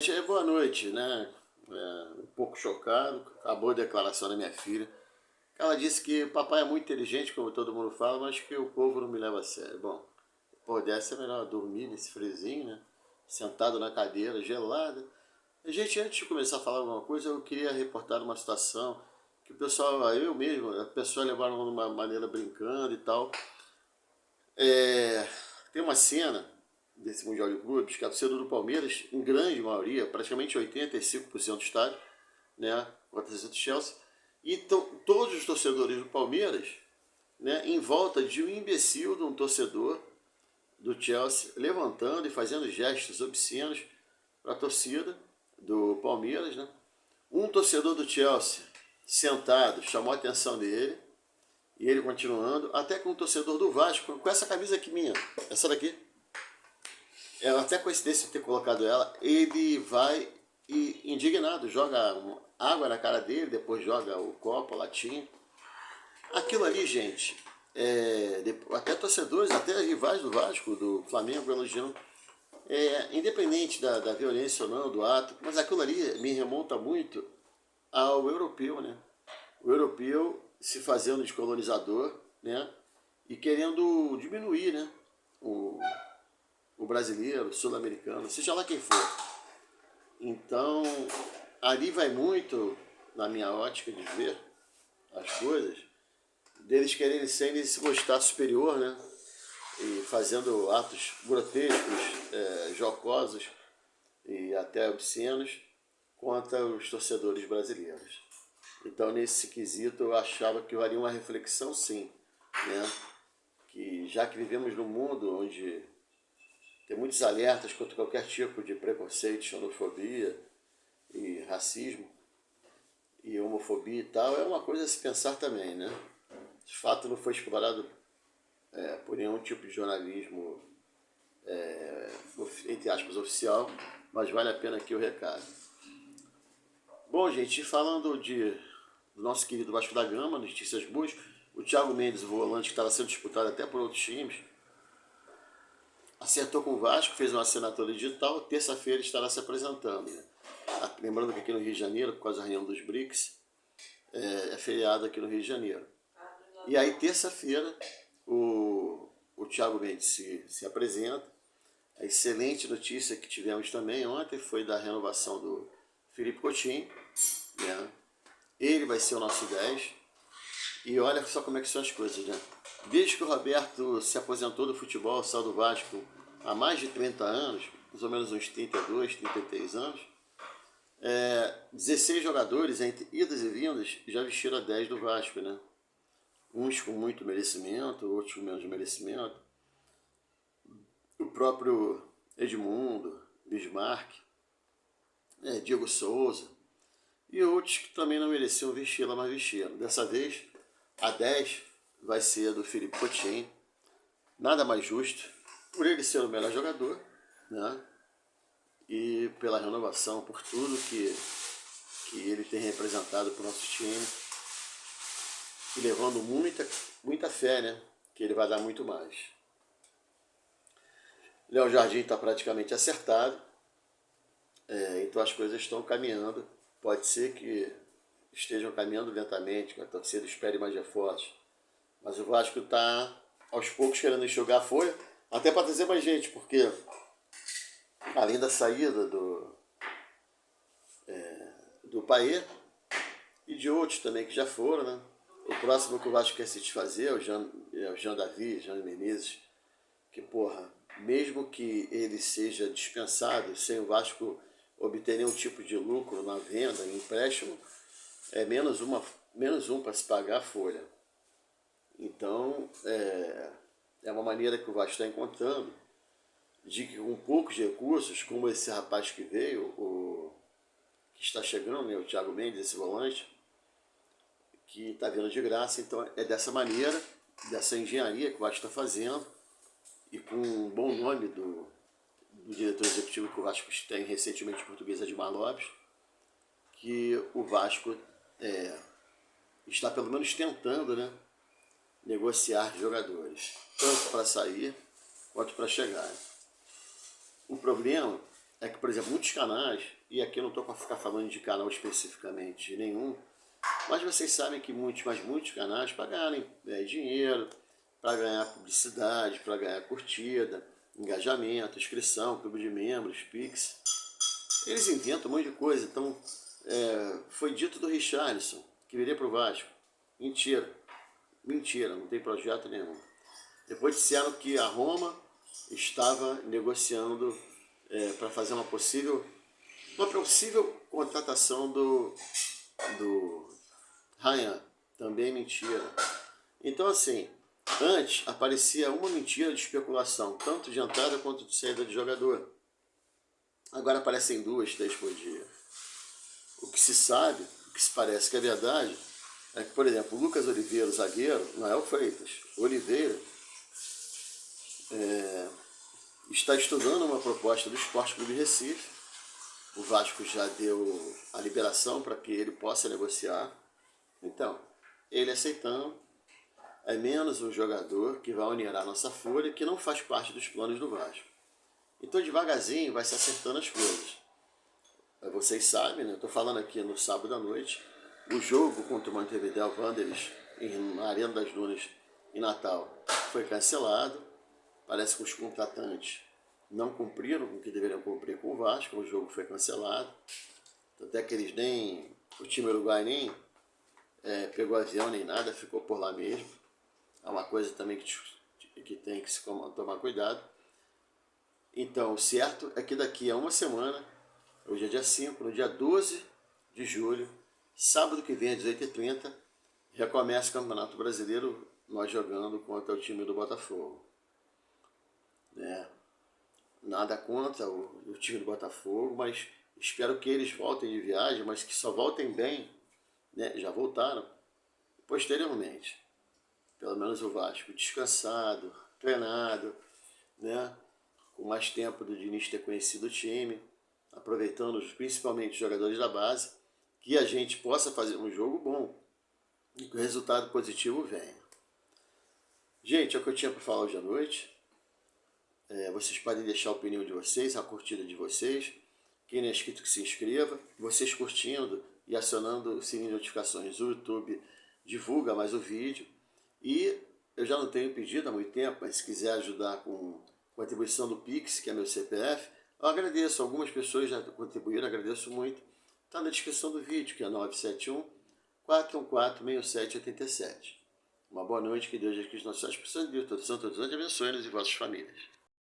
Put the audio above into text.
gente, boa noite, né? Um pouco chocado, acabou a declaração da minha filha. Ela disse que papai é muito inteligente, como todo mundo fala, mas que o povo não me leva a sério. Bom, pô, dessa é melhor dormir nesse friozinho, né? Sentado na cadeira, gelada. Gente, antes de começar a falar alguma coisa, eu queria reportar uma situação que o pessoal, eu mesmo, a pessoa levaram de uma maneira brincando e tal. Tem uma cena desse Mundial de Clubes que a torcida do Palmeiras, em grande maioria, praticamente 85% do estádio, né, com a torcida do Chelsea, e todos os torcedores do Palmeiras, né, em volta de um imbecil de um torcedor do Chelsea, levantando e fazendo gestos obscenos para a torcida do Palmeiras, né? Um torcedor do Chelsea sentado chamou a atenção dele, e ele continuando, até com um torcedor do Vasco, com essa camisa aqui minha, essa daqui, até coincidência de ter colocado ela, ele vai e, indignado, joga água na cara dele, depois joga o copo, a latinha. Aquilo ali, gente, até torcedores, até rivais do Vasco, do Flamengo, elogiando, independente da violência ou não, do ato, mas aquilo ali me remonta muito ao europeu, né? O europeu se fazendo de colonizador, né? E querendo diminuir, né? O brasileiro, o sul-americano, seja lá quem for. Então, ali vai muito, na minha ótica de ver as coisas, deles quererem sempre se mostrar superior, né? E fazendo atos grotescos, jocosos e até obscenos contra os torcedores brasileiros. Então, nesse quesito, eu achava que valia uma reflexão, sim, né? Que já que vivemos num mundo onde tem muitos alertas contra qualquer tipo de preconceito, xenofobia e racismo e homofobia e tal, é uma coisa a se pensar também, né? De fato, não foi explorado por nenhum tipo de jornalismo, entre aspas, oficial, mas vale a pena aqui o recado. Bom, gente, falando do nosso querido Vasco da Gama, notícias boas, o Thiago Mendes, o volante que estava sendo disputado até por outros times, acertou com o Vasco, fez uma assinatura digital, terça-feira estará se apresentando. Né? Lembrando que aqui no Rio de Janeiro, por causa da reunião dos BRICS, é feriado aqui no Rio de Janeiro. E aí, terça-feira, o Thiago Mendes se apresenta. A excelente notícia que tivemos também ontem foi da renovação do Felipe Coutinho. Né? Ele vai ser o nosso 10. E olha só como é que são as coisas, né? Desde que o Roberto se aposentou do futebol, saiu do Vasco há mais de 30 anos, mais ou menos uns 32, 33 anos, 16 jogadores, entre idas e vindas, já vestiram a 10 do Vasco, né? Uns com muito merecimento, outros com menos merecimento. O próprio Edmundo, Bismarck, Diego Souza, e outros que também não mereciam vesti-la, mas vestiram. Dessa vez, a 10 vai ser a do Felipe Coutinho. Nada mais justo, por ele ser o melhor jogador, né? E pela renovação, por tudo que ele tem representado para o nosso time. E levando muita fé, né? Que ele vai dar muito mais. Léo Jardim está praticamente acertado. Então as coisas estão caminhando. Pode ser que estejam caminhando lentamente, que a torcida espere mais reforços. Mas o Vasco está, aos poucos, querendo enxugar a folha, até para trazer mais gente, porque além da saída do Paê e de outros também que já foram, né? O próximo que o Vasco quer se desfazer é o Jean Davi, Jean Menezes, que, porra, mesmo que ele seja dispensado, sem o Vasco obter nenhum tipo de lucro na venda, em empréstimo, é menos um para se pagar a folha. Então, é uma maneira que o Vasco está encontrando de que com poucos recursos, como esse rapaz que veio, que está chegando, né, o Thiago Mendes, esse volante, que está vindo de graça, então é dessa maneira, dessa engenharia que o Vasco está fazendo, e com um bom nome do diretor executivo que o Vasco tem recentemente, português, Edmar Lopes, que o Vasco está pelo menos tentando, né, negociar jogadores, tanto para sair quanto para chegar. O problema é que, por exemplo, muitos canais, e aqui eu não estou para ficar falando de canal especificamente nenhum, mas vocês sabem que muitos canais, para ganharem dinheiro, para ganhar publicidade, para ganhar curtida, engajamento, inscrição, clube de membros, Pix, eles inventam um monte de coisa. Então, foi dito do Richarlison que viria para o Vasco. Mentira. Mentira, não tem projeto nenhum. Depois disseram que a Roma estava negociando para fazer uma possível contratação do Ryan. Também mentira. Então, assim, antes aparecia uma mentira de especulação, tanto de entrada quanto de saída de jogador. Agora aparecem 2, 3 por dia. O que se sabe, o que se parece que é verdade, é que, por exemplo, o Lucas Oliveira, o zagueiro, Noel Freitas, Oliveira, está estudando uma proposta do Sport Clube Recife. O Vasco já deu a liberação para que ele possa negociar. Então, ele aceitando, é menos um jogador que vai onerar a nossa folha, que não faz parte dos planos do Vasco. Então, devagarzinho, vai se acertando as coisas. Vocês sabem, né? Eu estou falando aqui no sábado à noite, o jogo contra o Montevideo Wanderers na Arena das Dunas em Natal foi cancelado. Parece que os contratantes não cumpriram com o que deveriam cumprir com o Vasco, o jogo foi cancelado. Até que eles nem, o time uruguai nem pegou avião nem nada, ficou por lá mesmo. É uma coisa também que tem que se tomar cuidado. Então, o certo é que daqui a uma semana, hoje é dia 5, no dia 12 de julho, sábado que vem às 18h30, recomeça o Campeonato Brasileiro, nós jogando contra o time do Botafogo. Nada contra o time do Botafogo, mas espero que eles voltem de viagem, mas que só voltem bem, né? Já voltaram, posteriormente. Pelo menos o Vasco descansado, treinado, né? Com mais tempo do Diniz ter conhecido o time, aproveitando principalmente os jogadores da base, que a gente possa fazer um jogo bom e que o resultado positivo venha. Gente, é o que eu tinha para falar hoje à noite. Vocês podem deixar a opinião de vocês, a curtida de vocês. Quem não é inscrito, que se inscreva. Vocês curtindo e acionando o sininho de notificações, o YouTube divulga mais o vídeo. E eu já não tenho pedido há muito tempo, mas se quiser ajudar com a contribuição do Pix, que é meu CPF, eu agradeço. Algumas pessoas já contribuíram, agradeço muito. Está na descrição do vídeo, que é 971-414-6787. Uma boa noite, que Deus e Cristo nossos pessoas de Deus, todos santos, todos abençoe-nos e vossas famílias.